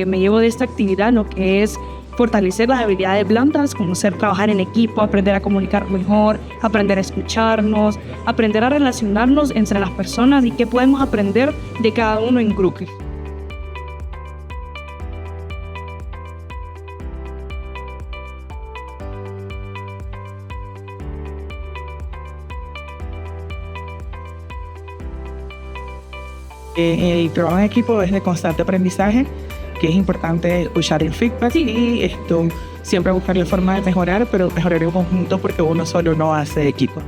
me llevo de esta actividad lo que es fortalecer las habilidades blandas, como ser trabajar en equipo, aprender a comunicar mejor, aprender a escucharnos, aprender a relacionarnos entre las personas y qué podemos aprender de cada uno en grupo. El trabajo en equipo es de constante aprendizaje, que es importante escuchar el feedback y siempre buscar la forma de mejorar, pero mejorar en conjunto porque uno solo no hace equipo.